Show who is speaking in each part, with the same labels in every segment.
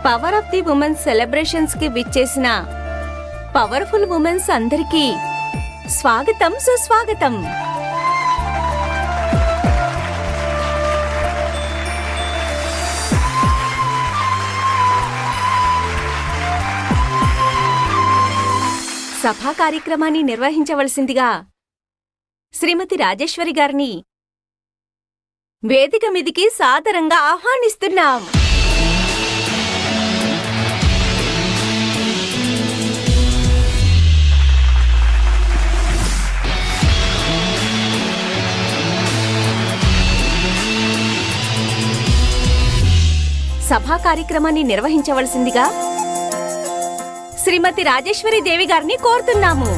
Speaker 1: Power of the women's celebrations కి విచ్చేసిన powerful women's అందరికీ స్వాగతం, సుస్వాగతం. సభా కార్యక్రమాన్ని నిర్వహించవలసిందిగా శ్రీమతి రాజేశ్వరి గారిని వేదిక మీదికి సాదరంగా ఆహ్వానిస్తున్నాం. సభా కార్యక్రమాన్ని నిర్వహించవలసిందిగా శ్రీమతి రాజేశ్వరి దేవి గారిని కోరుతున్నాము.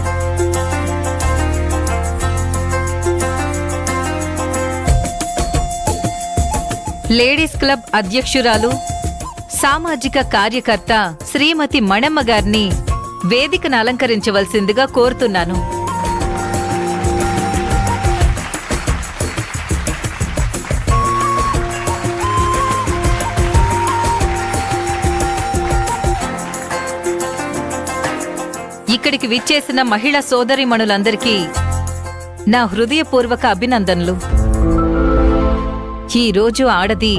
Speaker 2: లేడీస్ క్లబ్ అధ్యక్షురాలు, సామాజిక కార్యకర్త శ్రీమతి మణమ్మ గారిని వేదికను అలంకరించవలసిందిగా కోరుతున్నాను. ఇక్కడికి విచ్చేసిన మహిళా సోదరీమణులందరికీ నా హృదయపూర్వక అభినందనలు. ఈ రోజు ఆడది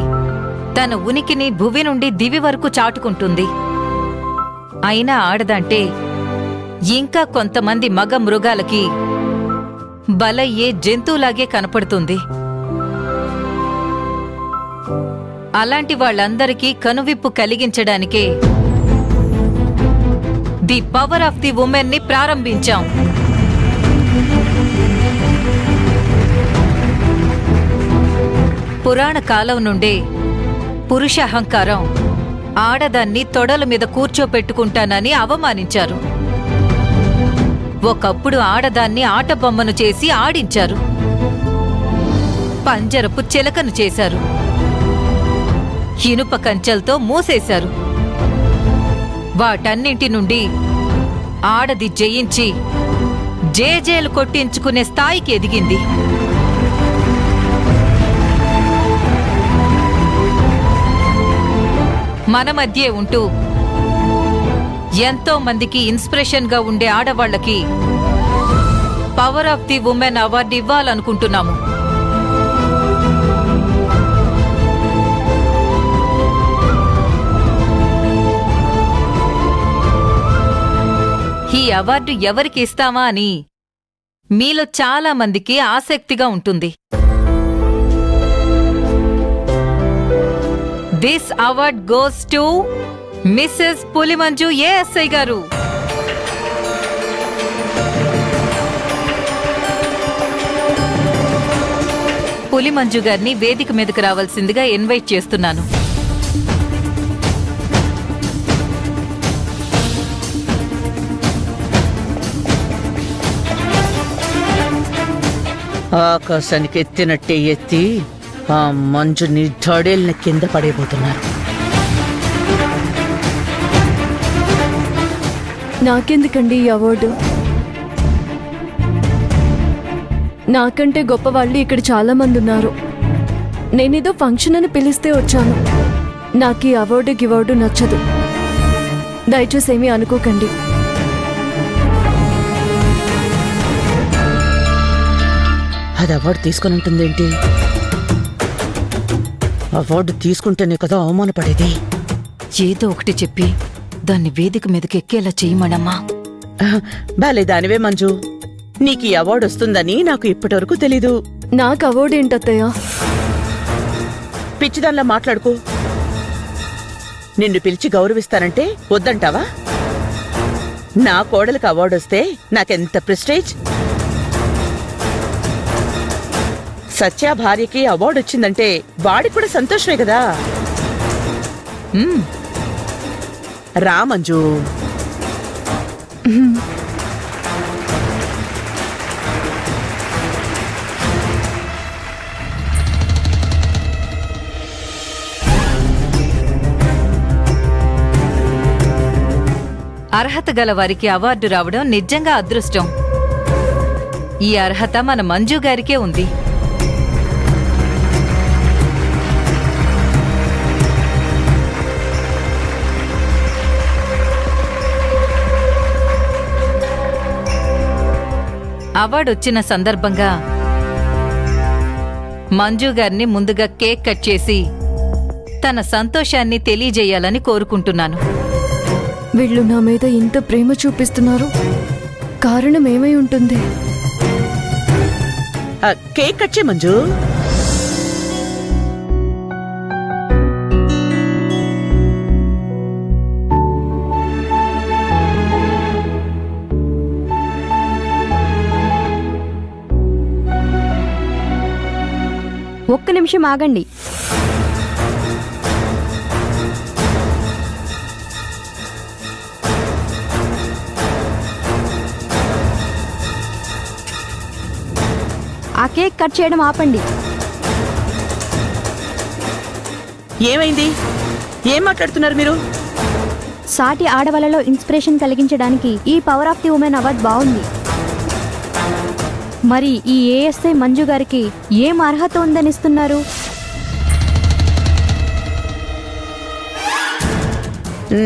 Speaker 2: తన ఉనికిని భువి నుండి దివి వరకు చాటుకుంటుంది. అయినా ఆడదంటే ఇంకా కొంతమంది మగ మృగాలకి బలయ్యే జంతువులాగే కనపడుతుంది. అలాంటి వాళ్ళందరికీ కనువిప్పు కలిగించడానికే the power of the women ని ప్రారంభించాం. పురాణ కాలం నుండే పురుష అహంకారం ఆడదాన్ని తొడల మీద కూర్చోపెట్టుకుంటానని అవమానించారు. ఒకప్పుడు ఆడదాన్ని ఆటబొమ్మను చేసి ఆడించారు. పంజరపు చిలకను చేశారు. ఇనుప కంచెలతో మూసేశారు. వాటన్నింటి నుండి ఆడది జయించి జేజేలు కొట్టించుకునే స్థాయికి ఎదిగింది. మన మధ్యే ఉంటూ ఎంతో మందికి ఇన్స్పిరేషన్ గా ఉండే ఆడవాళ్లకి power of the women award ఇవ్వాలనుకుంటున్నాము. ఈ అవార్డు ఎవరికి ఇస్తామా అని మీలో చాలా మందికి ఆసక్తిగా ఉంటుంది. This award goes to Mrs Pulimanju ASI గారు. పులిమంజు గారిని వేదిక మీదకు రావాల్సిందిగా ఇన్వైట్ చేస్తున్నాను.
Speaker 3: ఆకాశానికి ఎత్తినట్టే ఎత్తి ఆ మంజుని ధడేల్ని కింద పడేయబోతున్నారు.
Speaker 4: నాకెందుకండి ఈ అవార్డు? నాకంటే గొప్ప వాళ్ళు ఇక్కడ చాలా మంది ఉన్నారు. నేనేదో ఫంక్షన్ అని పిలిస్తే వచ్చాను. నాకు ఈ అవార్డు గివార్డు నచ్చదు. దయచేసి ఏమీ అనుకోకండి.
Speaker 3: అది అవార్డు తీసుకుని ఉంటుందేంటి? అవార్డు తీసుకుంటేనే కదా అవమానపడేది.
Speaker 2: ఏదో ఒకటి చెప్పి దాన్ని వేదిక మీదకి ఎక్కేలా చేయమనమ్మా.
Speaker 3: బాలేదానివే మంజు. నీకు ఈ అవార్డు వస్తుందని నాకు ఇప్పటివరకు తెలీదు.
Speaker 4: నాకు అవార్డు ఏంటత్తయ్యా?
Speaker 3: పిచ్చిదానిలా మాట్లాడుకో. నిన్ను పిలిచి గౌరవిస్తానంటే వద్దంటావా? నా కోడలికి అవార్డు వస్తే నాకెంత ప్రెస్టేజ్. సత్య భార్యకి అవార్డు వచ్చిందంటే వాడికి కూడా సంతోషమే కదా. రా మంజు.
Speaker 2: అర్హత గల వారికి అవార్డు రావడం నిజంగా అదృష్టం. ఈ అర్హత మన మంజు గారికే ఉంది. అవార్డు వచ్చిన సందర్భంగా మంజు గారిని ముందుగా కేక్ కట్ చేసి తన సంతోషాన్ని తెలియజేయాలని కోరుకుంటున్నాను.
Speaker 4: వీళ్ళు నా మీద ఇంత ప్రేమ చూపిస్తున్నారు, కారణం ఏమై ఉంటుంది?
Speaker 3: కేక్ కట్ చేయి మంజు.
Speaker 5: ఒక్క నిమిషం ఆగండి. ఆ కేక్ కట్ చేయడం ఆపండి.
Speaker 3: ఏమైంది? ఏం మాట్లాడుతున్నారు మీరు?
Speaker 5: సాటి ఆడవాళ్ళలో ఇన్స్పిరేషన్ కలిగించడానికి ఈ power of the women award బాగుంది. మరి ఈ ఏఎస్ఐ మంజు గారికి ఏం అర్హత ఉందనిస్తున్నారు?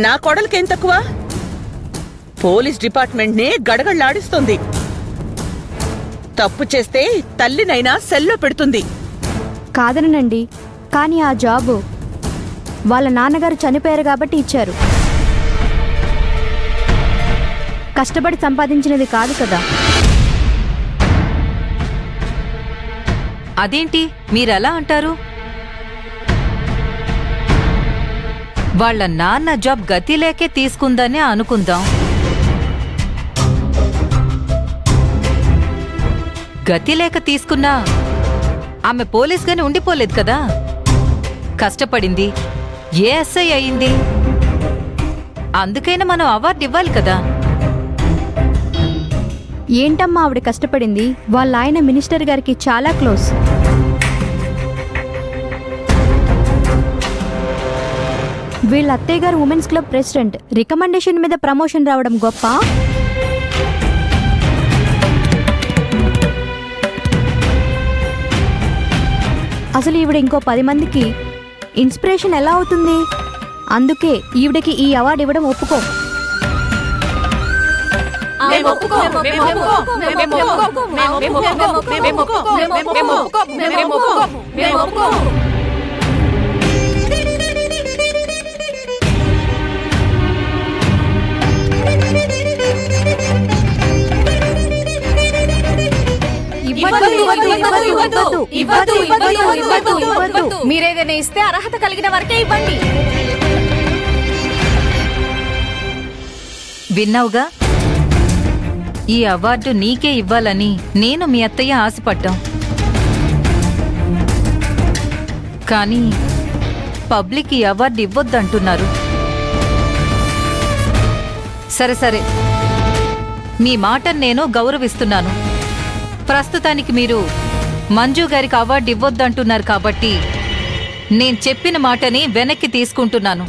Speaker 3: నా కోడలికేం తక్కువ? పోలీస్ డిపార్ట్మెంట్ నే గడగడలాడిస్తోంది. తప్పు చేస్తే తల్లినైనా సెల్లో పెడుతుంది.
Speaker 5: కాదనండి, కానీ ఆ జాబు వాళ్ళ నాన్నగారు చనిపోయారు కాబట్టి ఇచ్చారు. కష్టపడి సంపాదించినది కాదు కదా.
Speaker 2: అదేంటి మీరలా అంటారు? వాళ్ళ నాన్న జాబ్ గతి లేకే తీసుకుందనే అనుకుందాం. గతి లేక తీసుకున్నా ఆమె పోలీస్గానే ఉండిపోలేదు కదా. కష్టపడింది, ఏఎస్ఐ అయింది. అందుకైనా మనం అవార్డు ఇవ్వాలి కదా.
Speaker 5: ఏంటమ్మా ఆవిడ కష్టపడింది? వాళ్ళ ఆయన మినిస్టర్ గారికి చాలా క్లోజ్. వీళ్ళ అత్తయ్య గారు ఉమెన్స్ క్లబ్ ప్రెసిడెంట్. రికమెండేషన్ మీద ప్రమోషన్ రావడం గొప్ప. అసలు ఈవిడ ఇంకో 10 మందికి ఇన్స్పిరేషన్ ఎలా అవుతుంది? అందుకే ఈవిడకి ఈ అవార్డు ఇవ్వడం ఒప్పుకో.
Speaker 1: మీరేదైనా ఇస్తే అర్హత కలిగిన వరకే ఇవ్వండి.
Speaker 2: విన్నావుగా, ఈ అవార్డు నీకే ఇవ్వాలని నేను మీ అత్తయ్య ఆశపడ్డాం. కానీ పబ్లిక్ ఈ అవార్డు ఇవ్వొద్దంటున్నారు. సరే సరే, మీ మాటను నేను గౌరవిస్తున్నాను. ప్రస్తుతానికి మీరు మంజు గారికి అవార్డు ఇవ్వొద్దంటున్నారు కాబట్టి నేను చెప్పిన మాటని వెనక్కి తీసుకుంటున్నాను.